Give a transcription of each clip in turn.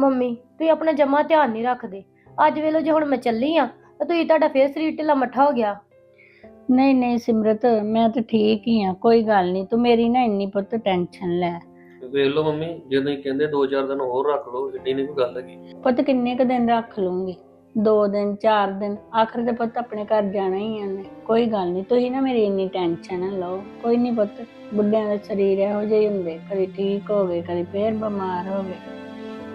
Mummy ਤੁਸੀਂ ਆਪਣਾ ਜਮਾ ਧਿਆਨ ਨਹੀਂ ਰੱਖਦੇ। ਅੱਜ ਵੇਲੇ ਜੇ ਹੁਣ ਮੈਂ ਚੱਲੀ ਆ ਤਾਂ ਤੁਸੀਂ ਤੁਹਾਡਾ ਫੇਰ ਸਰੀਰ ਢਿੱਲਾ ਮੱਠਾ ਹੋ ਗਿਆ। ਨਹੀਂ ਨਹੀਂ ਸਿਮਰਤ, ਮੈਂ ਤਾਂ ਠੀਕ ਹੀ ਆ, ਕੋਈ ਗੱਲ ਨਹੀਂ। ਤੂੰ ਮੇਰੀ ਨਾ ਇੰਨੀ ਪੁੱਤ ਟੈਨਸ਼ਨ ਲੈ। ਵੇਖ ਲਓ ਮੰਮੀ, ਜੇ ਤੁਸੀਂ ਕਹਿੰਦੇ 2-4 ਦਿਨ ਹੋਰ ਰੱਖ ਲਓ, ਏਡੀ ਨਹੀਂ ਕੋਈ ਗੱਲ ਹੈਗੀ। ਪੁੱਤ ਕਿੰਨੇ ਕ ਦਿਨ ਰੱਖ ਲੂੰਗੀ? 2 ਦਿਨ 4 ਦਿਨ, ਆਖਰ ਤੇ ਪੁੱਤ ਆਪਣੇ ਘਰ ਜਾਣਾ ਹੀ ਆ ਨੇ। ਕੋਈ ਗੱਲ ਨਹੀਂ, ਤੁਸੀਂ ਨਾ ਮੇਰੀ ਇੰਨੀ ਟੈਨਸ਼ਨ ਨਾ ਲਓ। ਕੋਈ ਨਹੀਂ ਪੁੱਤ, ਬੁੱਢਿਆਂ ਦੇ ਸਰੀਰ ਇਹੋ ਜਿਹੇ ਹੁੰਦੇ, ਕਦੀ ਠੀਕ ਹੋ ਗਏ ਕਦੀ ਫੇਰ ਬਿਮਾਰ ਹੋ ਗਏ।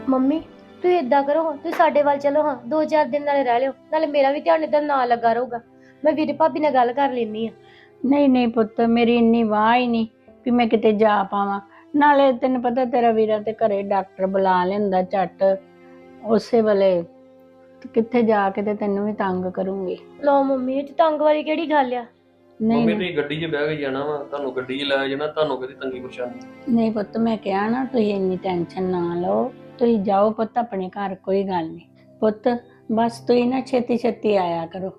ਮੰਮੀ ਤੁਸੀਂ ਏਦਾਂ ਕਰੋ, ਤੁਸੀਂ ਸਾਡੇ ਵੱਲ ਚਲੋ ਹਾਂ, 2-4 ਦਿਨ ਨਾਲੇ ਰਹਿ ਲਿਓ, ਨਾਲੇ ਮੇਰਾ ਵੀ ਧਿਆਨ ਇੱਧਰ ਨਾ ਲੱਗਾ ਰਹੂਗਾ। ਮੈਂ ਵੀਰੇ ਭਾਬੀ ਨਾਲ ਗੱਲ ਕਰ ਲੈਣੀ ਆ। ਨਹੀਂ ਨਹੀਂ ਪੁੱਤ, ਮੇਰੀ ਇੰਨੀ ਵਾਹ ਹੀ ਨਹੀਂ ਵੀ ਮੈਂ ਕਿਤੇ ਜਾ ਪਾਵਾਂ। ਨਾਲੇ ਤੈਨੂੰ ਪਤਾ ਤੇਰਾ ਵੀਰਾ ਤੇ ਘਰੇ ਡਾਕਟਰ ਬੁਲਾ ਲੈਂਦਾ ਝੱਟ ਉਸੇ ਵੇਲੇ, ਤੇ ਕਿੱਥੇ ਜਾ ਕੇ ਤੇ ਤੈਨੂੰ ਵੀ ਤੰਗ ਕਰੂੰਗੀ। ਲਓ ਮੰਮੀ, ਇਹ ਚ ਤੰਗ ਵਾਲੀ ਕਿਹੜੀ ਗੱਲ ਆ? ਨਹੀਂ ਮੰਮੀ ਨਹੀਂ ਤੁਸੀਂ ਗੱਡੀ 'ਚ ਬਹਿ ਕੇ ਜਾਣਾ ਵਾ, ਤੁਹਾਨੂੰ ਗੱਡੀ 'ਚ ਲੈ ਜਾਣਾ, ਤੁਹਾਨੂੰ ਕਦੀ ਤੰਗੀ ਪਰੇਸ਼ਾਨੀ। ਨਹੀਂ ਪੁੱਤ, ਮੈਂ ਕਿਹਾ ਨਾ ਤੁਸੀਂ ਇੰਨੀ ਟੈਨਸ਼ਨ ਨਾ ਲਓ। ਤੁਸੀਂ ਜਾਓ ਪੁੱਤ ਆਪਣੇ ਘਰ, ਕੋਈ ਗੱਲ ਨਹੀਂ ਪੁੱਤ। ਬਸ ਤੁਸੀਂ ਨਾ ਛੇਤੀ ਛੇਤੀ ਆਇਆ ਕਰੋ।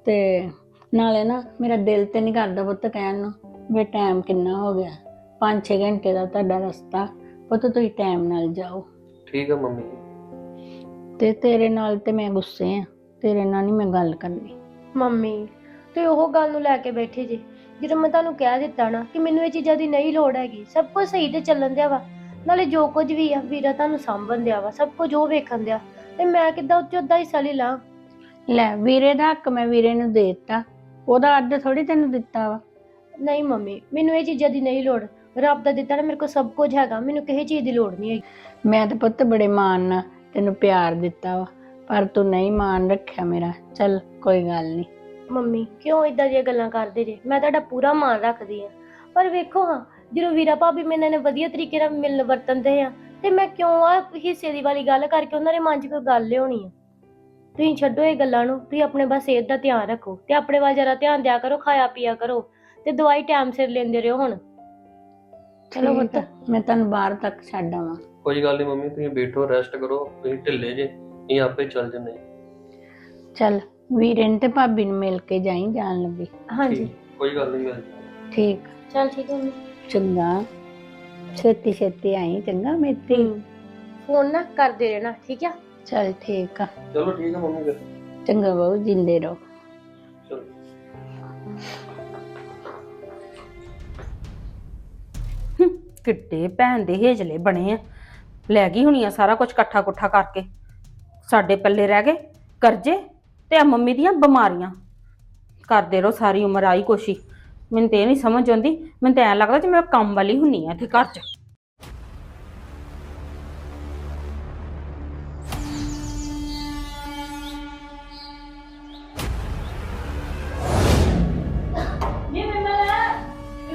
ਤੇ ਨਾਲੇ ਨਾ ਮੇਰਾ ਦਿਲ ਤੇ ਨਹੀਂ ਕਰਦਾ ਪੁੱਤ ਕਹਿਣ ਨੂੰ ਵੀ ਟਾਈਮ ਕਿੰਨਾ ਹੋ ਗਿਆ। 5-6 ਘੰਟੇ ਦਾ ਤੁਹਾਡਾ ਰਸਤਾ ਪੁੱਤ, ਤੁਸੀਂ ਟਾਈਮ ਨਾਲ ਜਾਓ। ਠੀਕ ਆ ਮੰਮੀ। ਤੇ ਤੇਰੇ ਨਾਲ ਤੇ ਮੈਂ ਗੁੱਸੇ ਆ, ਤੇਰੇ ਨਾਲ ਨਹੀਂ ਮੈਂ ਗੱਲ ਕਰਨੀ। ਮੰਮੀ ਤੁਸੀਂ ਉਹ ਗੱਲ ਨੂੰ ਲੈ ਕੇ ਬੈਠੇ ਜੇ, ਜਦੋਂ ਮੈਂ ਤੁਹਾਨੂੰ ਕਹਿ ਦਿੱਤਾ ਨਾ ਕਿ ਮੈਨੂੰ ਇਹ ਚੀਜ਼ਾਂ ਦੀ ਨਹੀਂ ਲੋੜ ਹੈਗੀ। ਸਭ ਕੁਝ ਸਹੀ ਤੇ ਚੱਲਣ ਦਿਆ ਵਾ, ਨਾਲੇ ਜੋ ਕੁਝ ਵੀ ਆ ਵੀਰਾ ਤੁਹਾਨੂੰ ਸਾਂਭਣ ਦਿਆ ਵਾ, ਸਭ ਕੁਝ ਉਹ ਵੇਖਣ ਦਿਆ, ਤੇ ਮੈਂ ਕਿੱਦਾਂ ਉੱਚ ਉਹਦਾ ਹਿੱਸਾ ਲੈ ਲਾਂ? ਲੈ, ਵੀਰੇ ਦਾ ਹੱਕ ਮੈਂ ਵੀਰੇ ਨੂੰ ਦੇ ਦਿੱਤਾ, ਉਹਦਾ ਅੱਧ ਥੋੜੀ ਤੈਨੂੰ ਦਿੱਤਾ ਵਾ। ਨਹੀਂ ਮੰਮੀ, ਮੈਨੂੰ ਇਹ ਚੀਜ਼ਾਂ ਦੀ ਨਹੀਂ ਲੋੜ। ਰੱਬ ਦਾ ਦਿੱਤਾ ਨਾ ਮੇਰੇ ਕੋਲ ਸਭ ਕੁਝ ਹੈਗਾ, ਮੈਨੂੰ ਕਿਸੇ ਚੀਜ਼ ਦੀ ਲੋੜ ਨਹੀਂ ਹੈਗੀ। ਮੈਂ ਤਾਂ ਪੁੱਤ ਬੜੇ ਮਾਣ ਨਾਲ ਤੈਨੂੰ ਪਿਆਰ ਦਿੱਤਾ ਵਾ, ਪਰ ਤੂੰ ਨਹੀਂ ਮਾਣ ਰੱਖਿਆ ਮੇਰਾ। ਚੱਲ ਕੋਈ ਗੱਲ ਨਹੀਂ। ਮੰਮੀ ਕਿਉਂ ਇਦਾਂ ਦੀਆਂ ਗੱਲਾਂ ਕਰਦੇ ਜੇ? ਮੈਂ ਤੁਹਾਡਾ ਪੂਰਾ ਮਾਣ ਰੱਖਦੀ ਆ, ਪਰ ਵੇਖੋ ਹਾਂ, ਜਦੋਂ ਵੀਰਾ ਭਾਬੀ ਮੇਰੇ ਨਾਲ ਵਧੀਆ ਤਰੀਕੇ ਨਾਲ ਮਿਲਣ ਵਰਤਨ ਦੇ ਆ, ਤੇ ਮੈਂ ਕਿਉਂ ਆ ਹਿੱਸੇ ਦੀ ਵਾਲੀ ਗੱਲ ਕਰਕੇ ਉਹਨਾਂ ਦੇ ਮਨ 'ਚ ਕੋਈ ਗੱਲ ਲਿਆਉਣੀ ਆ? ਤੁਸੀਂ ਛੱਡੋ ਇਹ ਗੱਲਾਂ ਨੂੰ, ਤੁਸੀਂ ਆਪਣੇ ਬਸ ਸਿਹਤ ਦਾ ਧਿਆਨ ਰੱਖੋ ਤੇ ਆਪਣੇ ਵੱਲ ਜਰਾ ਧਿਆਨ ਦਿਆ ਕਰੋ, ਖਾਇਆ ਪੀਆ ਕਰੋ ਤੇ ਦਵਾਈ ਟਾਈਮ ਸਿਰ ਲੈਂਦੇ ਰਹੋ ਹੁਣ। ਚਲੋ ਠੀਕ ਪੁੱਤ, ਮੈਂ ਤੈਨੂੰ ਬਾਹਰ ਤੱਕ ਛੱਡ ਆਵਾਂ। ਕੋਈ ਗੱਲ ਨਹੀਂ ਮੰਮੀ, ਤੁਸੀਂ ਬੈਠੋ, ਰੈਸਟ ਕਰੋ, ਤੁਸੀਂ ਢਿੱਲੇ ਜੇ, ਇਹ ਆਪੇ ਚੱਲ ਜੰਨੇ। ਚੱਲ ਵੀਰੇ ਨੂੰ ਤੇ ਭਾਬੀ ਨੂੰ ਮਿਲ ਕੇ ਜਾਈ ਜਾਣ ਲੱਗੀ। ਹਾਂਜੀ ਕੋਈ ਗੱਲ ਨਹੀਂ, ਮਿਲ ਜਾਊ। ਠੀਕ, ਚਲ ਠੀਕ ਹੈ ਮੰਮੀ। ਚੰਗਾ, ਛੇਤੀ ਛੇਤੀ ਆਈ, ਚੰਗਾ ਮੇਤੀ। ਫੋਨ ਨਾ ਕਰਦੇ ਰਹਿਣਾ, ਠੀਕ ਆ? ਚੱਲ ਠੀਕ ਆ, ਚਲੋ ਠੀਕ ਆ ਮੰਮੀ, ਫਿਰ ਚੰਗਾ ਬਾਊ, ਜਿੰਦੇ ਰਹੋ। ਚਲੋ। ਕਿੱਡੇ ਭੈਣ ਦੇ ਹੇਜਲੇ ਬਣੇ ਆ। ਲੈ ਗਈ ਹੋਣੀ ਆ ਸਾਰਾ ਕੁਝ ਇਕੱਠਾ ਕੁੱਠਾ ਕਰਕੇ। ਸਾਡੇ ਪੱਲੇ ਰਹਿ ਗਏ ਕਰਜ਼ੇ ਤੇ ਆ ਮੰਮੀ ਦੀਆਂ ਬਿਮਾਰੀਆਂ। ਕਰਦੇ ਰਹੋ ਸਾਰੀ ਉਮਰ ਆਈ ਕੋਸ਼ੀ। ਮੈਨੂੰ ਤੇ ਇਹ ਨਹੀਂ ਸਮਝ ਆਉਂਦੀ, ਮੈਨੂੰ ਤਾਂ ਐਂ ਲੱਗਦਾ ਜਿਵੇਂ ਮੈਂ ਕੰਮ ਵਾਲੀ ਹੁੰਨੀ ਆ ਇੱਥੇ ਘਰ 'ਚ।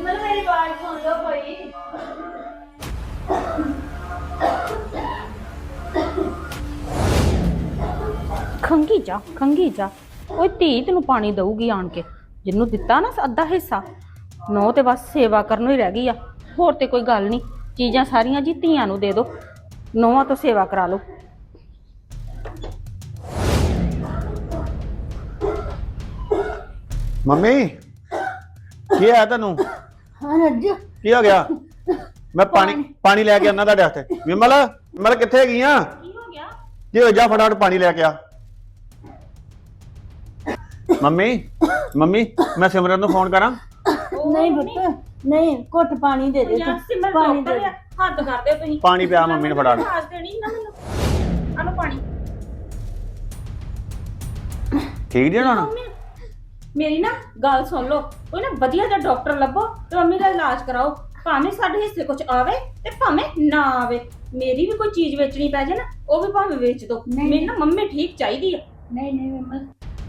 ਮੇਰੀ ਆਵਾਜ਼ ਸੁਣ ਲਓ ਕੋਈ। ਖੰਗੀ ਜਾ ਓਏ ਧੀ, ਤੈਨੂੰ ਪਾਣੀ ਦਊਗੀ ਆਣ ਕੇ। ਜਿਹਨੂੰ ਦਿੱਤਾ ਨਾ ਅੱਧਾ ਹਿੱਸਾ, ਨੋ ਤੇ ਬਸ ਸੇਵਾ ਕਰਨ ਹੀ ਰਹਿ ਗਈ ਆ, ਹੋਰ ਤੇ ਕੋਈ ਗੱਲ ਨਹੀਂ। ਚੀਜ਼ਾਂ ਸਾਰੀਆਂ ਜੀ ਧੀਆਂ ਨੂੰ ਦੇ ਦੋ, ਨੋਹਾਂ ਤੋਂ ਸੇਵਾ ਕਰਾ ਲਓ। ਮੰਮੀ ਕੀ ਆ ਤੁਹਾਨੂੰ? ਹਾਂ ਰੱਜ, ਕੀ ਹੋ ਗਿਆ? ਮੈਂ ਪਾਣੀ ਲੈ ਕੇ ਆਉਣਾ ਤੁਹਾਡੇ ਵਾਸਤੇ। ਵਿਮਲ ਕਿੱਥੇ ਗਈਆਂ? ਕੀ ਹੋ ਗਿਆ? ਜੀ ਜਾ ਫਟਾਫਟ ਪਾਣੀ ਲੈ ਕੇ ਆ। ਮੰਮੀ ਮੈਂ ਸਿਮਰਨ ਨੂੰ ਫੋਨ ਕਰਾਂ? ਨਹੀਂ ਪੁੱਤ, ਨਹੀਂ, ਘੁੱਟ ਪਾਣੀ ਦੇ ਦੇ ਤੂੰ। ਪਾਣੀ ਦੇ ਦੇ। ਹੱਦ ਕਰਦੇ ਤੁਸੀਂ। ਪਾਣੀ ਪਿਆ ਮੰਮੀ ਨੂੰ ਫਟਾਫਟ। ਆਵਾਜ਼ ਦੇਣੀ ਨਾ ਮੈਨੂੰ। ਆਲੋ ਪਾਣੀ। ਠੀਕ ਜੀ ਹੁਣ? ਮੇਰੀ ਨਾ ਗੱਲ ਸੁਣ ਲਓ, ਕੋਈ ਨਾ ਵਧੀਆ ਜਿਹਾ ਡਾਕਟਰ ਲੱਭੋ ਤੇ ਮੰਮੀ ਦਾ ਇਲਾਜ ਕਰਾਓ। ਭਾਵੇਂ ਸਾਡੇ ਹਿੱਸੇ ਕੁਝ ਆਵੇ ਤੇ ਭਾਵੇਂ ਨਾ ਆਵੇ, ਮੇਰੀ ਵੀ ਕੋਈ ਚੀਜ਼ ਵੇਚਣੀ ਪੈ ਜਾਏ ਨਾ, ਉਹ ਵੀ ਭਾਵੇਂ ਵੇਚ ਦੋ। ਮੈਨੂੰ ਨਾ ਮੰਮੀ ਠੀਕ ਚਾਹੀਦੀ ਆ। ਨਹੀਂ ਨਹੀਂ ਵਿਮਲ,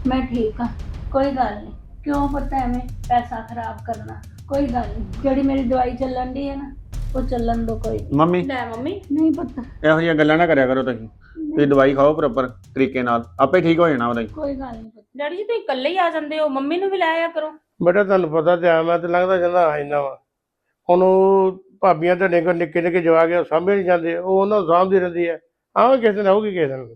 ਮੈਂ ਠੀਕ ਆ, ਕੋਈ ਗੱਲ ਨਹੀਂ। ਕਿਉਂ ਪੁੱਤ ਐਵੇਂ ਪੈਸਾ ਖਰਾਬ ਕਰਨਾ? ਕੋਈ ਗੱਲ ਨਹੀਂ, ਜਿਹੜੀ ਮੇਰੀ ਦਵਾਈ ਚੱਲਣ ਦੀ ਹੈ ਨਾ, ਉਹ ਚੱਲਣ ਦੋ। ਕੋਈ ਮੰਮੀ ਲੈ ਮੰਮੀ, ਨਹੀਂ ਪੁੱਤ, ਇਹੋ ਜਿਹੀਆਂ ਗੱਲਾਂ ਨਾ ਕਰਿਆ ਕਰੋ ਤੁਸੀਂ ਦਵਾਈ ਖਾਓ ਪ੍ਰੋਪਰ ਤਰੀਕੇ ਨਾਲ, ਆਪੇ ਠੀਕ ਹੋ ਜਾਣਾ ਉਹਦਾ ਹੀ। ਕੋਈ ਗੱਲ ਨਹੀਂ ਪੁੱਤ। ਡੈਡੀ ਜੀ ਤੁਸੀਂ ਇਕੱਲੇ ਹੀ ਆ ਜਾਂਦੇ ਹੋ, ਮੰਮੀ ਨੂੰ ਵੀ ਲੈ ਆਇਆ ਕਰੋ। ਬੇਟਾ ਤੁਹਾਨੂੰ ਪਤਾ ਤੇ ਆ, ਮੈਂ ਤੇ ਲੱਗਦਾ ਜਾਂਦਾ ਆ ਜਾਂਦਾ ਵਾ। ਹੁਣ ਉਹ ਭਾਬੀਆਂ ਤੁਹਾਡੇ ਕੋਲ ਨਿੱਕੇ ਨਿੱਕੇ ਜਵਾ ਕੇ ਸਾਂਭੇ ਨਹੀਂ ਜਾਂਦੇ, ਉਹ ਉਹਨਾਂ ਨੂੰ ਸਾਂਭਦੀ ਰਹਿੰਦੀ ਹੈ। ਆਹ ਕਿਸੇ ਦਿਨ ਆਊਗੀ ਕਿਸੇ ਦਿਨ।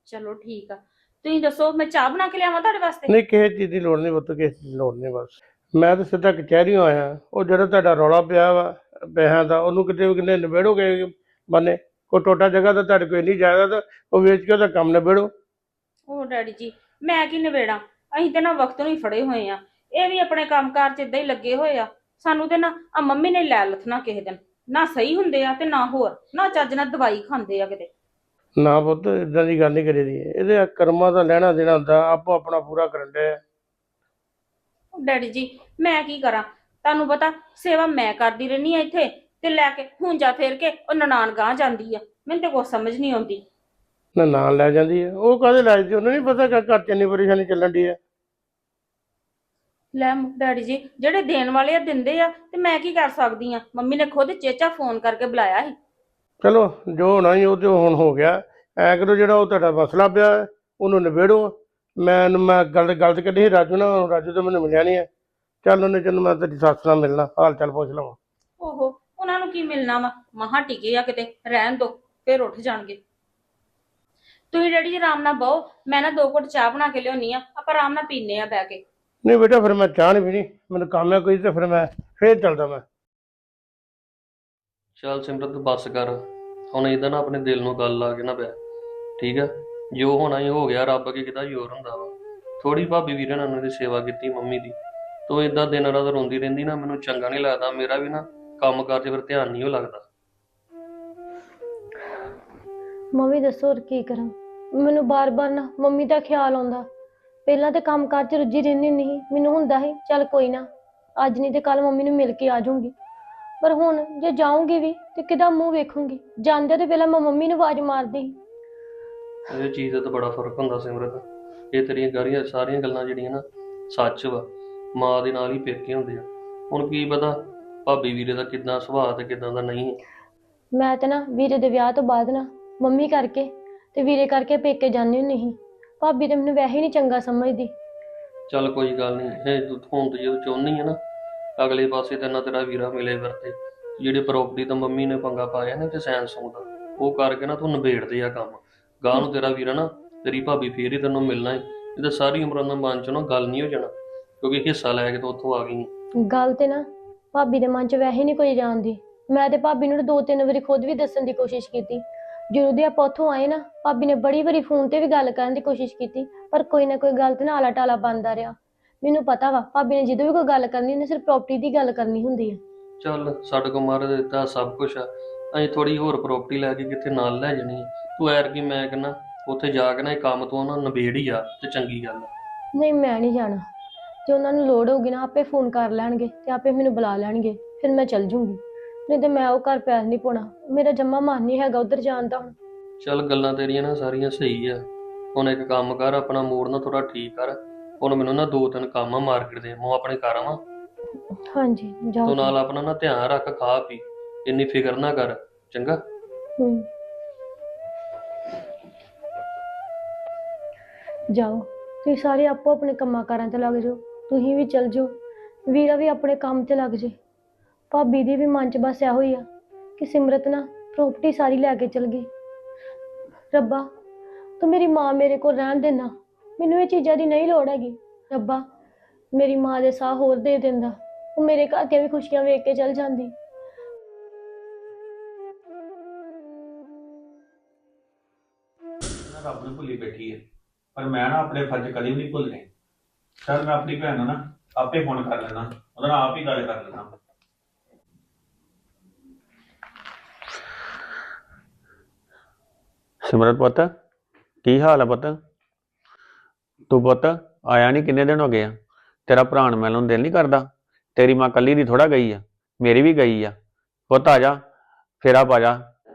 ਚਲੋ ਠੀਕ ਆ, ਤੁਸੀਂ ਦੱਸੋ ਮੈਂ ਚਾਹ ਬਣਾ ਕੇ ਲਿਆਵਾਂ ਤੁਹਾਡੇ ਵਾਸਤੇ? ਨਹੀਂ, ਕਿਸੇ ਚੀਜ਼ ਦੀ ਲੋੜ ਨਹੀਂ ਪੁੱਤ, ਕਿਸੇ ਚੀਜ਼ ਦੀ ਲੋੜ ਨਹੀਂ। ਬਸ ਮੈਂ ਤਾਂ ਸਿੱਧਾ ਕਚਹਿਰੀਓਂ ਆਇਆ। ਉਹ ਜਿਹੜਾ ਤੁਹਾਡਾ ਰੌਲਾ ਪਿਆ ਵਾ ਪੈਸਿਆਂ ਦਾ, ਉਹਨੂੰ ਕਿਤੇ ਨਿਬੇੜੋਗੇ ਬੰਨੇ? ਕੋਈ ਟੋਟਾ ਜਗ੍ਹਾ ਤਾਂ ਤੁਹਾਡੇ ਕੋਲ ਇੰਨੀ ਜਾਇਦਾਦ ਉਹ ਵੇਚ ਕੇ ਉਹਦਾ ਕੰਮ ਨਿਬੇੜੋ। ਉਹ ਡੈਡੀ ਜੀ ਮੈਂ ਕੀ ਨਵੇੜਾ, ਅਸੀਂ ਤੇ ਨਾ ਵਕਤ ਨੂੰ ਹੀ ਫੜੇ ਹੋਏ ਆ। ਇਹ ਵੀ ਆਪਣੇ ਕੰਮਕਾਰ 'ਚ ਇਦਾਂ ਹੀ ਲੱਗੇ ਹੋਏ ਆ। ਸਾਨੂੰ ਤੇ ਨਾ ਆ ਮੰਮੀ ਨੇ ਲੈ ਲੱਥਣਾ ਕਿਸੇ ਦਿਨ, ਨਾ ਸਹੀ ਹੁੰਦੇ ਆ ਤੇ ਨਾ ਹੋਰ, ਨਾ ਚੱਜ ਨਾਲ ਦਵਾਈ ਖਾਂਦੇ ਆ ਕਿਤੇ। ਨਾ ਪੁੱਤ ਇਦਾਂ ਦੀ ਗੱਲ ਨਹੀਂ ਕਰੀਦੀ, ਇਹਦੇ ਕਰਮਾਂ ਦਾ ਲੈਣਾ ਦੇਣਾ ਹੁੰਦਾ, ਆਪੋ ਆਪਣਾ ਪੂਰਾ ਕਰਨ ਦੇ। ਡੈਡੀ ਜੀ ਮੈਂ ਕੀ ਕਰਾਂ, ਤੁਹਾਨੂੰ ਪਤਾ ਸੇਵਾ ਮੈਂ ਕਰਦੀ ਰਹਿੰਦੀ ਆ ਇੱਥੇ, ਤੇ ਲੈ ਕੇ ਹੁੰਜਾ ਫੇਰ ਕੇ ਉਹ ਨਨਾਣ ਗਾਂ ਜਾਂਦੀ ਆ। ਮੈਨੂੰ ਤੇ ਕੁਛ ਸਮਝ ਨਹੀਂ ਆਉਂਦੀ। ਨਾ ਨਾਲ ਲੈ ਜਾਂਦੀ ਹੈ, ਉਹ ਕਾਹਦੇ ਲੈ ਜਾਂਦੀ, ਉਹਨੂੰ ਨਹੀਂ ਪਤਾ ਕਿ ਘਰ 'ਚ ਇੰਨੀ ਪਰੇਸ਼ਾਨੀ ਚੱਲਣ ਦੀ ਹੈ। ਲੈ ਡੈਡੀ ਜੀ ਜਿਹੜੇ ਦੇਣ ਵਾਲੇ ਆ ਦਿੰਦੇ ਆ, ਤੇ ਮੈਂ ਕੀ ਕਰ ਸਕਦੀ ਆ। ਮੰਮੀ ਨੇ ਖੁਦ ਚੇਚਾ ਫੋਨ ਕਰਕੇ ਬੁਲਾਇਆ ਸੀ। ਚਲੋ ਜੋ ਹੋਣਾ ਹੀ ਉਹ ਤੇ ਹੁਣ ਹੋ ਗਿਆ। ਐ ਕਰੋ ਜਿਹੜਾ ਉਹ ਤੁਹਾਡਾ ਮਸਲਾ ਪਿਆ ਹੈ, ਉਹਨੂੰ ਨਿਬੇੜੋ। ਮੈਂ ਗੱਲ ਕੱਢੀ ਸੀ ਰਾਜੂ ਨਾਲ, ਰਾਜੂ ਤਾਂ ਮੈਨੂੰ ਮਿਲਿਆ ਨਹੀਂ ਹੈ। ਚੱਲ ਉਹਨੇ ਜਦੋਂ ਮੈਂ ਤੇਰੀ ਸੱਸ ਨਾਲ ਮਿਲਣਾ, ਹਾਲ ਚਾਲ ਪੁੱਛ ਲਵਾਂ। ਓਹੋ ਉਹਨਾਂ ਨੂੰ ਕੀ ਮਿਲਣਾ ਵਾ, ਮਹਾਂ ਟਿਕੇ ਆ ਕਿਤੇ, ਰਹਿਣ ਦੋ ਫੇਰ ਉੱਠ ਜਾਣਗੇ। ਤੁਸੀਂ ਡੈਡੀ ਜੀ ਆਰਾਮ ਨਾਲ ਬਹੋ, ਮੈਂ ਨਾ 2 ਘੁੱਟ ਚਾਹ ਬਣਾ ਕੇ ਲਿਆਉਣੀ ਆ, ਆਪਾਂ ਆਰਾਮ ਨਾਲ ਪੀਨੇ ਆ ਬਹਿ ਕੇ। ਨਹੀਂ ਬੇਟਾ ਫਿਰ ਮੈਂ ਚਾਹ ਨਹੀਂ ਪੀਣੀ, ਮੈਨੂੰ ਕੰਮ ਹੈ ਕੋਈ, ਤੇ ਫਿਰ ਮੈਂ ਫੇਰ ਚੱਲਦਾ ਮੈਂ। ਚੱਲ ਸਿਮਰਤ ਬੱਸ ਕਰ, ਹੁਣ ਇਹਦਾ ਨਾ ਆਪਣੇ ਦਿਲ ਨੂੰ ਗੱਲ ਲਾ ਕੇ ਨਾ ਪਿਆ, ਠੀਕ ਆ। ਜੋ ਹੋਣਾ ਹੀ ਹੋ ਗਿਆ, ਰੱਬ ਅੱਗੇ ਕਿਹਦਾ ਜ਼ੋਰ ਹੁੰਦਾ ਵਾ। ਥੋੜੀ ਭਾਬੀ ਵੀਰੇ ਨਾਲ ਦੀ ਸੇਵਾ ਕੀਤੀ ਮੰਮੀ ਦੀ, ਤੂੰ ਇਦਾਂ ਦਿਨ ਰਾਤ ਰੋਂਦੀ ਰਹਿੰਦੀ ਨਾ, ਮੈਨੂੰ ਚੰਗਾ ਨਹੀਂ ਲੱਗਦਾ। ਮੇਰਾ ਵੀ ਨਾ ਕੰਮ ਕਾਰ 'ਚ ਫਿਰ ਧਿਆਨ ਨਹੀਂ ਉਹ ਲੱਗਦਾ। ਮੰਮੀ ਦੱਸੋ ਹੋਰ ਕੀ ਕਰਾਂ, ਮੈਨੂੰ ਬਾਰ-ਬਾਰ ਨਾ ਮੰਮੀ ਦਾ ਖਿਆਲ ਆਉਂਦਾ। ਪਹਿਲਾਂ ਤੇ ਕੰਮ ਕਾਰ 'ਚ ਰੁੱਝੀ ਰਹਿੰਦੀ ਹੁੰਦੀ ਸੀ, ਮੈਨੂੰ ਹੁੰਦਾ ਸੀ ਚੱਲ ਕੋਈ ਨਾ, ਅੱਜ ਨਹੀਂ ਤੇ ਕੱਲ ਮੰਮੀ ਨੂੰ ਮਿਲ ਕੇ ਆ ਜਾਊਂਗੀ। ਪਰ ਹੁਣ ਜੇ ਜਾਊਂਗੀ ਵੀ ਤੇ ਕਿਹਦਾ ਮੂੰਹ ਵੇਖੂੰਗੀ। ਜਾਂਦੇ ਤੇ ਪਹਿਲਾਂ ਮੈਂ ਮੰਮੀ ਨੂੰ ਆਵਾਜ਼ ਮਾਰਦੀ ਸੀ। ਇਹ ਚੀਜ਼ ਦਾ ਤਾਂ ਬੜਾ ਫਰਕ ਹੁੰਦਾ ਸਿਮਰਤ। ਇਹ ਤੇਰੀਆਂ ਸਾਰੀਆਂ ਗੱਲਾਂ ਜਿਹੜੀਆਂ ਨਾ ਸੱਚ ਵਾ। ਮਾਂ ਦੇ ਨਾਲ ਹੀ ਪੇਕੇ ਹੁੰਦੇ ਆ। ਹੁਣ ਕੀ ਪਤਾ ਭਾਬੀ ਵੀਰੇ ਦਾ ਕਿੱਦਾਂ ਸੁਭਾਅ ਤੇ ਕਿੱਦਾਂ ਦਾ ਨਹੀਂ ਹੈ। ਮੈਂ ਤੇ ਨਾ ਵੀਰੇ ਦੇ ਵਿਆਹ ਤੋਂ ਬਾਅਦ ਨਾ ਮੰਮੀ ਕਰਕੇ ਤੇ ਵੀਰੇ ਕਰਕੇ ਪੇਕੇ ਜਾਂਦੀ ਹੁੰਦੀ ਸੀ। ਭਾਬੀ ਤੇ ਮੈਨੂੰ ਵੈਸੇ ਹੀ ਨਹੀਂ ਚੰਗਾ ਸਮਝਦੀ। ਚੱਲ ਕੋਈ ਗੱਲ ਨਹੀਂ, ਇਹ ਹੁਣ ਤੂੰ ਜਦੋਂ ਚਾਹੁੰਦੀ ਹੈ ਨਾ ਅਗਲੇ ਪਾਸੇ ਤੇ ਨਾ ਤੇਰਾ ਵੀਰਾ ਮਿਲੇ ਵਰਤੇ, ਜਿਹੜੇ ਪ੍ਰਾਪਰਟੀ ਤਾਂ ਮੰਮੀ ਨੇ ਪੰਗਾ ਪਾਇਆ ਨਾ ਤੇ ਸੈਨ ਸੂਨ ਦਾ, ਉਹ ਕਰਕੇ ਨਾ ਤੂੰ ਨਿਬੇੜਦੇ ਆ ਕੰਮ। ਗਾਂ ਨੂੰ ਤੇਰਾ ਵੀਰਾ ਨਾ ਤੇਰੀ ਭਾਬੀ ਫੇਰ ਹੀ ਤੈਨੂੰ ਮਿਲਣਾ ਹੈ। ਇਹ ਤਾਂ ਸਾਰੀ ਉਮਰ ਦਾ ਮਨ ਚੋਂ ਨਾ ਗੱਲ ਨਹੀਂ ਹੋ ਜਾਣਾ, ਕਿਉਂਕਿ ਹਿੱਸਾ ਲੈ ਕੇ ਤਾਂ ਉੱਥੋਂ ਆ ਗਈ। ਗੱਲ ਤੇ ਨਾ ਭਾਬੀ ਦੇ ਮਨ 'ਚ ਵੈਸੇ ਨਹੀਂ ਕੋਈ ਜਾਣਦੀ। ਮੈਂ ਤੇ ਭਾਬੀ ਨੂੰ 2-3 ਵਾਰੀ ਖੁਦ ਵੀ ਦੱਸਣ ਦੀ ਕੋਸ਼ਿਸ਼ ਕੀਤੀ। ਜਦੋਂ ਦੇ ਆਪਾਂ ਉੱਥੋਂ ਆਏ ਨਾ, ਭਾਬੀ ਨੇ ਬੜੀ ਵਾਰੀ ਫੋਨ ਤੇ ਵੀ ਗੱਲ ਕਰਨ ਦੀ ਕੋਸ਼ਿਸ਼ ਕੀਤੀ, ਪਰ ਕੋਈ ਨਾ ਕੋਈ ਗੱਲ ਤੇ ਨਾ ਆਲਾ ਟਾਲਾ ਬਣਦਾ ਰਿਹਾ। ਮੈਨੂੰ ਪਤਾ ਵਾ ਭਾਬੀ ਨੇ ਜਦੋਂ ਵੀ ਕੋਈ ਗੱਲ ਕਰਨੀ ਉਹਨੇ ਸਿਰਫ ਪ੍ਰਾਪਰਟੀ ਦੀ ਗੱਲ ਕਰਨੀ ਹੁੰਦੀ ਹੈ। ਚੱਲ ਸਾਡੇ ਕੋਲ ਮਹਾਰਾਜ ਨੇ ਦਿੱਤਾ ਸਭ ਕੁਛ ਆ, ਅਸੀਂ ਥੋੜੀ ਹੋਰ ਪ੍ਰਾਪਰਟੀ ਲੈ ਕੇ ਕਿੱਥੇ ਨਾਲ ਲੈ ਜਾਣੀ ਹੈ। ਤੂੰ ਐਰਕੀ ਮੈਂ ਕਹਿੰਦਾ ਉੱਥੇ ਜਾ ਕੇ ਨਾ ਇਹ ਕੰਮ ਤੋਂ ਨਾ ਨਿਬੇੜ ਹੀ ਆ ਤੇ ਚੰਗੀ ਗੱਲ ਆ। ਨਹੀਂ ਮੈਂ ਨਹੀਂ ਜਾਣਾ। ਜੇ ਉਹਨਾਂ ਨੂੰ ਲੋੜ ਹੋਊਗੀ ਨਾ ਆਪੇ ਫੋਨ ਕਰ ਲੈਣਗੇ ਤੇ ਆਪੇ ਮੈਨੂੰ ਬੁਲਾ ਲੈਣਗੇ, ਫਿਰ ਮੈਂ ਚੱਲ ਜੂੰਗੀ। ਨਹੀਂ ਤੇ ਮੈਂ ਉਹ ਘਰ ਪੈਰ ਨਹੀਂ ਪਾਉਣਾ। ਮੇਰਾ ਜੰਮਾ ਮਨ ਨਹੀਂ ਹੈਗਾ ਉੱਧਰ ਜਾਣ ਦਾ ਹੁਣ। ਚੱਲ ਗੱਲਾਂ ਤੇਰੀਆਂ ਨਾ ਸਾਰੀਆਂ ਸਹੀ ਆ। ਹੁਣ ਇੱਕ ਕੰਮ ਕਰ, ਆਪਣਾ ਮੂਡ ਨਾ ਥੋੜਾ ਠੀਕ ਕਰ। ਹੁਣ ਮੈਨੂੰ ਨਾ 2-3 ਕੰਮ ਆ ਮਾਰਕੀਟ ਦੇ, ਮੈਂ ਆਪਣੇ ਘਰ ਆਵਾਂ। ਹਾਂਜੀ ਜਾਓ। ਤੂੰ ਨਾਲ ਆਪਣਾ ਨਾ ਧਿਆਨ ਰੱਖ, ਖਾ ਪੀ, ਇੰਨੀ ਫਿਕਰ ਨਾ ਕਰ, ਚੰਗਾ। ਜਾਓ ਤੁਸੀਂ ਸਾਰੇ ਆਪੋ ਆਪਣੇ ਕੰਮਾਂ ਕਾਰਾਂ ਤੇ ਲੱਗ ਜਾਓ। ਤੁਸੀਂ ਵੀ ਚੱਲ ਜਾਓ, ਵੀਰਾ ਵੀ ਆਪਣੇ ਕੰਮ ਤੇ ਲੱਗ ਜੇ। ਭਾਬੀ ਦੀ ਵੀ ਮਨ 'ਚ ਬਸ ਇਹੋ ਹੀ ਆ ਕਿ ਸਿਮਰਤ ਨਾ ਪ੍ਰਾਪਰਟੀ ਸਾਰੀ ਲੈ ਕੇ ਚਲ ਗਈ। ਰੱਬਾ ਤੂੰ ਮੇਰੀ ਮਾਂ ਮੇਰੇ ਕੋਲ ਰਹਿਣ ਦੇਣਾ, ਮੈਨੂੰ ਇਹ ਚੀਜ਼ਾਂ ਦੀ ਨਹੀਂ ਲੋੜ ਹੈਗੀ। ਰੱਬਾ ਮੇਰੀ ਮਾਂ ਦੇ ਸਾਹ ਹੋਰ ਦੇ ਦਿੰਦਾ, ਉਹ ਮੇਰੇ ਘਰ ਦੀਆਂ ਵੀ ਖੁਸ਼ੀਆਂ ਵੇਖ ਕੇ ਚਲ ਜਾਂਦੀ। ਰੱਬ ਨੂੰ ਭੁੱਲੀ ਬੈਠੀ ਹੈ, ਪਰ ਮੈਂ ਨਾ ਆਪਣੇ ਫਰਜ਼ ਕਦੇ ਵੀ ਨਹੀਂ ਭੁੱਲਣੇ। ਚੱਲ ਮੈਂ ਆਪਣੀ ਭੈਣ ਨੂੰ ਨਾ ਆਪੇ ਫੋਨ ਕਰ ਲੈਣਾ, ਉਹਦੇ ਨਾਲ ਆਪ ਹੀ ਗੱਲ ਕਰ ਲੈਣਾ। ਸਿਮਰਤ ਪੁੱਤ, ਕੀ ਹਾਲ ਹੈ ਪੁੱਤ? ਤੂੰ ਪੁੱਤ ਆਇਆ ਨਹੀਂ, ਕਿੰਨੇ ਦਿਨ ਹੋ ਗਏ ਆ। ਤੇਰਾ ਭਰਾ ਨੂੰ ਮਿਲਣ ਨੂੰ ਦਿਲ ਨਹੀਂ ਕਰਦਾ? ਤੇਰੀ ਮਾਂ ਕੱਲੀ ਦੀ ਥੋੜਾ ਗਈ ਆ, ਮੇਰੀ ਵੀ ਗਈ ਆ। ਪੁੱਤ ਆ ਜਾ, ਫੇਰਾ ਪਾ ਜਾ।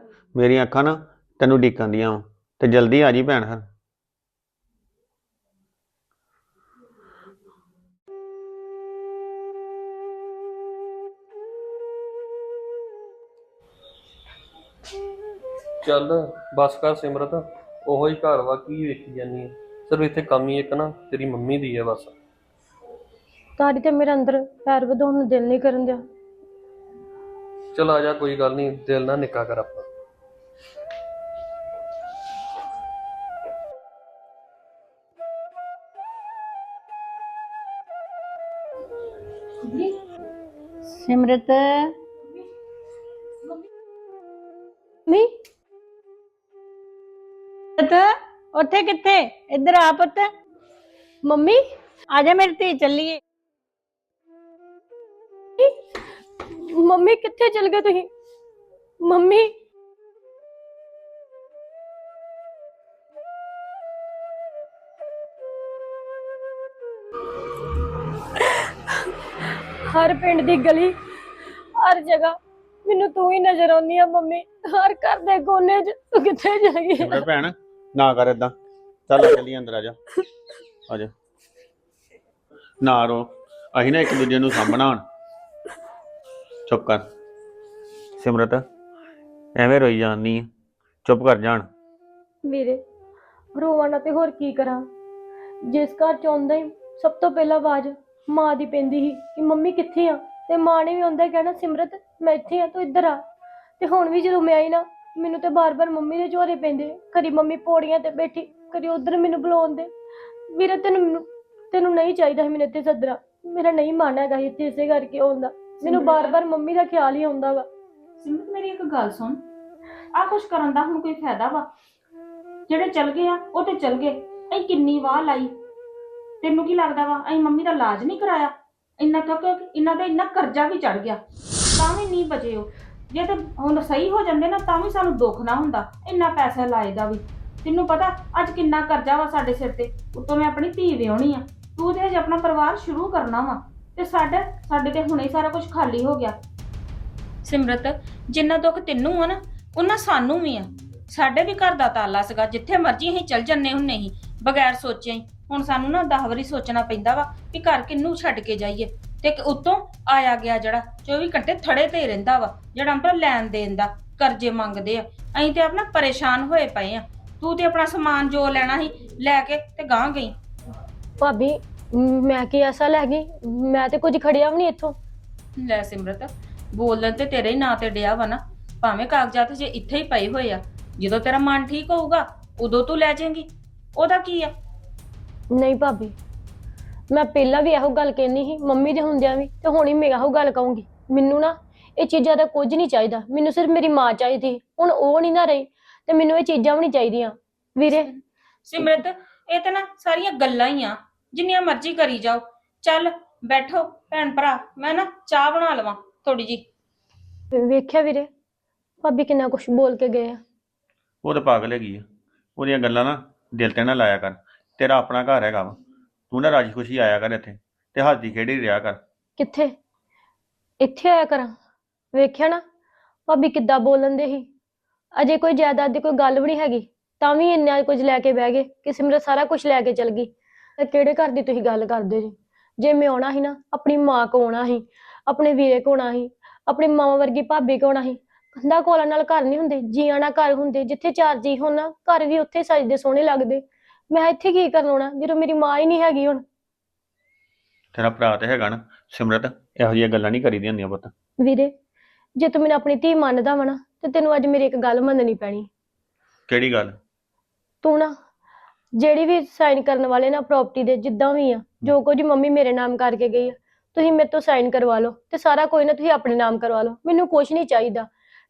ਮੇਰੀਆਂ ਅੱਖਾਂ ਨਾ ਤੈਨੂੰ ਡੀਕਣ ਦੀਆਂ ਵਾ, ਤੇ ਜਲਦੀ ਆ ਜੀ ਭੈਣ। ਫਿਰ ਚੱਲ ਬਸ ਕਰ ਸਿਮਰਤ, ਉਹੋ ਹੀ ਘਰ ਵਾ, ਕੀ ਵੇਖੀ ਜਾਨੀ ਹੈ। ਸਿਰਫ ਇੱਥੇ ਕਮੀ ਇੱਕ ਨਾ ਤੇਰੀ ਮੰਮੀ ਦੀ ਹੈ ਬਸ। ਤੁਹਾਡੀ ਤੇ ਮੇਰੇ ਅੰਦਰ ਪੈਰ ਵਧਾਉਣ ਨੂੰ ਦਿਲ ਨਹੀਂ ਕਰਨ ਦਿਆ। ਚਲ ਆ ਜਾ, ਕੋਈ ਗੱਲ ਨਹੀਂ, ਦਿਲ ਨਾ ਨਿੱਕਾ ਕਰ ਆਪਣਾ। ਸਿਮਰਤ ਮੰਮੀ ਪੁੱਤ ਉੱਥੇ ਕਿੱਥੇ? ਇੱਧਰ ਆ ਪੁੱਤ, ਮੰਮੀ ਆ ਜਾ ਮੇਰੀ ਧੀ, ਚੱਲੀਏ। ਮੰਮੀ ਕਿੱਥੇ ਚਲ ਗਏ ਤੁਸੀਂ? ਮੰਮੀ ਹਰ ਪਿੰਡ ਦੀ ਗਲੀ, ਹਰ ਜਗ੍ਹਾ ਮੈਨੂੰ ਤੂੰ ਹੀ ਨਜ਼ਰ ਆਉਂਦੀ ਆ ਮੰਮੀ। ਹਰ ਘਰ ਦੇ ਕੋਨੇ 'ਚ ਤੂੰ ਕਿੱਥੇ ਚਲ ਗਈ? ਸਿਮਰਤ ਭੈਣ ਨਾ ਕਰ ਏਦਾਂ, ਚੱਲ ਆ ਚੱਲੀਏ ਅੰਦਰ, ਆ ਜਾ ਆ ਜਾ। ਨਾ ਰੋ, ਅਸੀਂ ਨਾ ਇੱਕ ਦੂਜੇ ਨੂੰ ਸਾਂਭਣਾ ਹੁਣ। ਚੁੱਪ ਕਰ ਸਿਮਰਤ, ਐਵੇਂ ਰੋਈ ਜਾਂਦੀ ਆ, ਚੁੱਪ ਕਰ ਜਾਣ। ਵੀਰੇ ਰੋਵਾਂ ਨਾ ਤੇ ਹੋਰ ਕੀ ਕਰਾਂ? ਜਿਸ ਘਰ ਚ ਆਉਂਦਾ ਹੀ ਸਭ ਤੋਂ ਪਹਿਲਾਂ ਆਵਾਜ਼ ਮਾਂ ਦੀ ਪੈਂਦੀ ਸੀ ਕਿ ਮੰਮੀ ਕਿੱਥੇ ਆ, ਤੇ ਮਾਂ ਨੇ ਵੀ ਆਉਂਦਾ ਹੀ ਕਹਿਣਾ ਸਿਮਰਤ ਮੈਂ ਇੱਥੇ ਆ, ਤੂੰ ਇੱਧਰ ਆ। ਤੇ ਹੁਣ ਵੀ ਜਦੋਂ ਮੈਂ ਆਈ ਨਾ, ਮੈਨੂੰ ਤੇ ਬਾਰ-ਬਾਰ ਮੰਮੀ ਦੇ ਝੋਰੇ ਪੈਂਦੇ। ਕਦੀ ਮੰਮੀ ਪੌੜੀਆਂ ਤੇ ਬੈਠੀ, ਕਦੀ ਉਧਰ ਮੈਨੂੰ ਬੁਲਾਉਂਦੇ। ਵੀਰੇ ਤੈਨੂੰ ਨਹੀਂ ਚਾਹੀਦਾ ਸੀ ਮੈਨੂੰ ਇੱਥੇ ਸੱਦਣਾ, ਮੇਰਾ ਨਹੀਂ ਮਨ ਹੈਗਾ ਸੀ ਇੱਥੇ ਇਸੇ ਕਰਕੇ ਆਉਂਦਾ। ਮੈਨੂੰ ਬਾਰ-ਬਾਰ ਮੰਮੀ ਦਾ ਖਿਆਲ ਹੀ ਆਉਂਦਾ ਵਾ। ਸਿਮਰਤ ਮੇਰੀ ਇੱਕ ਗੱਲ ਸੁਣ, ਆ ਕੁਛ ਕਰਨ ਦਾ ਹੁਣ ਕੋਈ ਫਾਇਦਾ ਵਾ? ਜਿਹੜੇ ਚਲ ਗਏ ਆ ਉਹ ਤੇ ਚਲ ਗਏ, ਅਸੀਂ ਕਿੰਨੀ ਵਾਹ ਲਾਈ। ਤੈਨੂੰ ਕੀ ਲੱਗਦਾ ਵਾ ਅਸੀਂ ਮੰਮੀ ਦਾ ਇਲਾਜ ਨਹੀਂ ਕਰਾਇਆ? ਇੰਨਾ ਕਿਉਂਕਿ ਇਹਨਾਂ ਦਾ ਇੰਨਾ ਕਰਜ਼ਾ ਵੀ ਚੜ ਗਿਆ, ਤਾਂ ਵੀ ਨਹੀਂ ਬਚੇ ਉਹ। ਜੇ ਤੇ ਹੁਣ ਸਹੀ ਹੋ ਜਾਂਦੇ ਨਾ ਤਾਂ ਵੀ ਸਾਨੂੰ ਦੁੱਖ ਨਾ ਹੁੰਦਾ, ਇੰਨਾ ਪੈਸਾ ਲਾਏ ਦਾ ਵੀ। ਤੈਨੂੰ ਪਤਾ ਅੱਜ ਕਿੰਨਾ ਕਰਜ਼ਾ ਵਾ ਸਾਡੇ ਸਿਰ ਤੇ, ਉੱਤੋਂ ਮੈਂ ਆਪਣੀ ਧੀ ਵਿਆਹੁਣੀ ਆ। ਤੂੰ ਤੇ ਹਜੇ ਆਪਣਾ ਪਰਿਵਾਰ ਸ਼ੁਰੂ ਕਰਨਾ ਵਾ, ਤੇ ਸਾਡੇ ਤੇ ਹੁਣੇ ਸਾਰਾ ਕੁਝ ਖਾਲੀ ਹੋ ਗਿਆ। ਸਿਮਰਤ, ਜਿੰਨਾ ਦੁੱਖ ਤੈਨੂੰ ਆ ਨਾ ਉਹਨਾਂ ਸਾਨੂੰ ਵੀ ਆ। ਸਾਡੇ ਵੀ ਘਰ ਦਾ ਤਾਲਾ ਸੀਗਾ, ਜਿੱਥੇ ਮਰਜ਼ੀ ਅਸੀਂ ਚੱਲ ਜੰਨੇ ਹੁੰਨੇ ਸੀ ਬਗੈਰ ਸੋਚਿਆ ਹੀ। ਹੁਣ ਸਾਨੂੰ ਨਾ 10 ਵਾਰੀ ਸੋਚਣਾ ਪੈਂਦਾ ਵਾ ਵੀ ਘਰ ਕਿਹਨੂੰ ਛੱਡ ਕੇ ਜਾਈਏ। ਤੇ ਉੱਤੋਂ ਆਇਆ ਗਿਆ ਜਿਹੜਾ 24 ਘੰਟੇ ਥੜੇ ਤੇ ਰਹਿੰਦਾ ਵਾ, ਜਿਹੜਾ ਆਪਣਾ ਲੈਣ ਦੇਣ ਦਾ ਕਰਜ਼ੇ ਮੰਗਦੇ ਆ। ਅਸੀਂ ਤੇ ਆਪਣਾ ਪਰੇਸ਼ਾਨ ਹੋਏ ਪਏ ਆ। ਤੂੰ ਤੇ ਆਪਣਾ ਸਮਾਨ ਜੋ ਲੈਣਾ ਸੀ ਲੈ ਕੇ ਤੇ ਗਾਂਹ ਗਈ। ਭਾਬੀ ਮੈਂ ਕੀ ਐਸਾ ਲੈ ਗਈ? ਮੈਂ ਤੇ ਕੁਝ ਖੜਿਆ ਵੀ ਨਹੀਂ ਇੱਥੋਂ। ਲੈ ਸਿਮਰਤ, ਬੋਲਣ ਤੇ ਤੇਰੇ ਹੀ ਨਾਂ ਤੇ ਡਿਆ ਵਾ ਨਾ, ਭਾਵੇਂ ਕਾਗਜ਼ਾਤ ਜੇ ਇੱਥੇ ਹੀ ਪਏ ਹੋਏ ਆ। ਜਦੋਂ ਤੇਰਾ ਮਨ ਠੀਕ ਹੋਊਗਾ ਉਦੋਂ ਤੂੰ ਲੈ ਜਾਏਂਗੀ, ਉਹਦਾ ਕੀ ਆ? ਨਹੀਂ ਭਾਬੀ, ਮੈਂ ਪਹਿਲਾਂ ਵੀ ਇਹੋ ਗੱਲ ਕਹਿਣੀ ਸੀ ਮੰਮੀ ਦੇ ਹੁੰਦਿਆਂ ਵੀ, ਤੇ ਹੁਣ ਹੀ ਮੈਂ ਇਹੋ ਗੱਲ ਕਹੂੰਗੀ। ਮੈਨੂੰ ਨਾ ਇਹ ਚੀਜ਼ਾਂ ਦਾ ਕੁਝ ਨਹੀਂ ਚਾਹੀਦਾ, ਮੈਨੂੰ ਸਿਰਫ ਮੇਰੀ ਮਾਂ ਚਾਹੀਦੀ। ਹੁਣ ਉਹ ਨਹੀਂ ਨਾ ਰਹੀ ਤੇ ਮੈਨੂੰ ਇਹ ਚੀਜ਼ਾਂ ਵੀ ਨਹੀਂ ਚਾਹੀਦੀਆਂ। ਵੀਰੇ ਸਿਮਰਤ, ਇਹ ਤਾਂ ਨਾ ਸਾਰੀਆਂ ਗੱਲਾਂ ਹੀ ਆ, ਜਿੰਨੀਆਂ ਮਰਜ਼ੀ ਕਰੀ ਜਾਓ। ਚੱਲ ਬੈਠੋ ਭੈਣ ਭਰਾ, ਮੈਂ ਨਾ ਚਾਹ ਬਣਾ ਲਵਾਂ ਥੋੜੀ ਜੀ। ਵੇਖਿਆ ਵੀਰੇ ਭਾਬੀ ਕਿੰਨਾ ਕੁਛ ਬੋਲ ਕੇ ਗਏ ਆ। ਉਹ ਤਾਂ ਪਾਗਲ ਹੈਗੀ ਆ, ਉਹਦੀਆਂ ਗੱਲਾਂ ਨਾ ਦਿਲ ਤੇ ਨਾ ਲਾਇਆ ਕਰ। ਤੇਰਾ ਆਪਣਾ ਘਰ ਹੈਗਾ ਵਾ, ਤੂੰ ਨਾ ਰਾਜੀ ਖੁਸ਼ੀ ਆਇਆ ਕਰ ਇੱਥੇ, ਤੇ ਹੱਸਦੀ ਖੇਡੀ ਰਿਹਾ ਕਰ। ਕਿੱਥੇ? ਇੱਥੇ ਆਇਆ ਕਰਾਂ? ਵੇਖਿਆ ਨਾ ਭਾਬੀ ਕਿੱਦਾਂ ਬੋਲਣ ਦੇ ਸੀ। ਅਜੇ ਕੋਈ ਜਾਇਦਾਦ ਦੀ ਕੋਈ ਗੱਲ ਵੀ ਨਹੀਂ ਹੈਗੀ, ਤਾਂ ਵੀ ਇੰਨਾ ਕੁਝ ਲੈ ਕੇ ਬਹਿ ਗਏ ਕਿ ਸਿਮਰਤ ਸਾਰਾ ਕੁਝ ਲੈ ਕੇ ਚਲ ਗਈ। ਤੇ ਕਿਹੜੇ ਘਰ ਦੀ ਤੁਸੀਂ ਗੱਲ ਕਰਦੇ ਜੀ? ਜੇ ਮੈਂ ਆਉਣਾ ਸੀ ਨਾ, ਆਪਣੀ ਮਾਂ ਕੋਲ ਆਉਣਾ ਸੀ, ਆਪਣੇ ਵੀਰੇ ਕੋਲ ਆਉਣਾ ਸੀ, ਆਪਣੀ ਮਾਂ ਵਰਗੀ ਭਾਬੀ ਕੋਲ ਆਉਣਾ ਸੀ। ਕੰਧਾਂ ਕੋਲਾਂ ਨਾਲ ਘਰ ਨਹੀਂ ਹੁੰਦੇ, ਜੀਆਂ ਨਾਲ ਘਰ ਹੁੰਦੇ। ਜਿੱਥੇ 4 ਜੀ ਹੋਣ ਨਾ, ਘਰ ਵੀ ਉੱਥੇ ਸਜਦੇ ਸੋਹਣੇ ਲੱਗਦੇ। ਮੈਂ ਇੱਥੇ ਕੀ ਕਰਨ ਆਉਣਾ ਜਦੋਂ ਮੇਰੀ ਮਾਂ ਹੀ ਨਹੀਂ ਹੈਗੀ ਹੁਣ? ਤੇਰਾ ਭਰਾ ਤੇ ਹੈਗਾ ਨਾ ਸਿਮਰਤ, ਇਹੋ ਜਿਹੀਆਂ ਗੱਲਾਂ ਨਹੀਂ ਕਰੀਦੀਆਂ ਹੁੰਦੀਆਂ ਪੁੱਤ। ਵੀਰੇ ਜੇ ਤੂੰ ਮੈਨੂੰ ਆਪਣੀ ਧੀ ਮੰਨਦਾ ਵਾ ਨਾ, ਤੇ ਤੈਨੂੰ ਅੱਜ ਮੇਰੀ ਇੱਕ ਗੱਲ ਮੰਨਣੀ ਪੈਣੀ। ਕਿਹੜੀ ਗੱਲ? ਤੂੰ ਨਾ ਜਿਹੜੀ ਵੀ ਸਾਈਨ ਕਰਨ ਵਾਲੇ ਨਾ ਪ੍ਰਾਪਰਟੀ ਦੇ, ਜਿੱਦਾਂ ਵੀ ਆ, ਜੋ ਕੁਝ ਮੰਮੀ ਮੇਰੇ ਨਾਮ ਕਰਕੇ ਗਈ ਆ, ਤੁਸੀਂ ਮੇਰੇ ਤੋਂ ਸਾਈਨ ਕਰਵਾ ਲਓ ਤੇ ਸਾਰਾ ਕੋਈ ਨਾ ਤੁਸੀਂ ਆਪਣੇ ਨਾਮ ਕਰਵਾ ਲਓ। ਮੈਨੂੰ ਕੁਝ ਨਹੀਂ ਚਾਹੀਦਾ।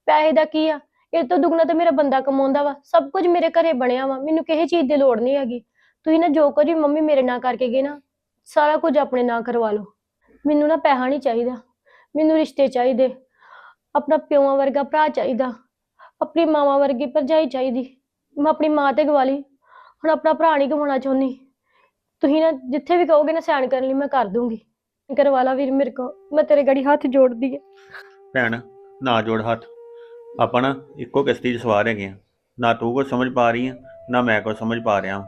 ਪੈਸੇ ਦਾ ਕੀ ਆ, ਇਹ ਤੋਂ ਦੁੱਗਣਾ ਤਾਂ ਮੇਰਾ ਬੰਦਾ ਕਮਾਉਂਦਾ ਵਾ। ਸਭ ਕੁਝ ਮੇਰੇ ਘਰੇ ਬਣਿਆ ਵਾ, ਮੈਨੂੰ ਕਿਸੇ ਚੀਜ਼ ਦੀ ਲੋੜ ਨਹੀਂ ਹੈਗੀ। ਤੁਸੀਂ ਨਾ ਜੋ ਕੁਝ ਵੀ ਮੰਮੀ ਮੇਰੇ ਨਾਂ ਕਰਕੇ ਗਏ ਨਾ, ਸਾਰਾ ਕੁਝ ਆਪਣੇ ਨਾਂ ਕਰਵਾ ਲਓ। ਮੈਨੂੰ ਨਾ ਪੈਸਾ ਨਹੀਂ ਚਾਹੀਦਾ, ਮੈਨੂੰ ਰਿਸ਼ਤੇ ਚਾਹੀਦੇ। ਆਪਣਾ ਪਿਓਾਂ ਵਰਗਾ ਭਰਾ ਚਾਹੀਦਾ, ਆਪਣੀ ਮਾਵਾਂ ਵਰਗੀ ਭਰਜਾਈ ਚਾਹੀਦੀ। ਮੈਂ ਆਪਣੀ ਮਾਂ ਤੇ ਗਵਾ ਲਈ, ਹੁਣ ਆਪਣਾ ਭਰਾ ਨਹੀਂ ਗਵਾਉਣਾ ਚਾਹੁੰਦੀ। ਤੁਸੀਂ ਨਾ ਜਿੱਥੇ ਵੀ ਕਹੋਗੇ ਨਾ ਸਾਈਨ ਕਰਨ ਲਈ, ਮੈਂ ਕਰ ਦੂੰਗੀ। ਕਰਵਾ ਲਾ ਵੀਰ ਮੇਰੇ ਕੋ, ਮੈਂ ਤੇਰੇ ਗੜੀ ਹੱਥ ਜੋੜਦੀ ਆ। ਭੈਣ ਨਾ ਜੋੜ ਹੱਥ, ਆਪਾਂ ਨਾ ਇੱਕੋ ਕਿਸ਼ਤੀ 'ਚ ਸਵਾਰ ਹੈਗੇ ਆ। ਨਾ ਤੂੰ ਕੁਝ ਸਮਝ ਪਾ ਰਹੀ ਆ, ਨਾ ਮੈਂ ਕੁਝ ਸਮਝ ਪਾ ਰਿਹਾ।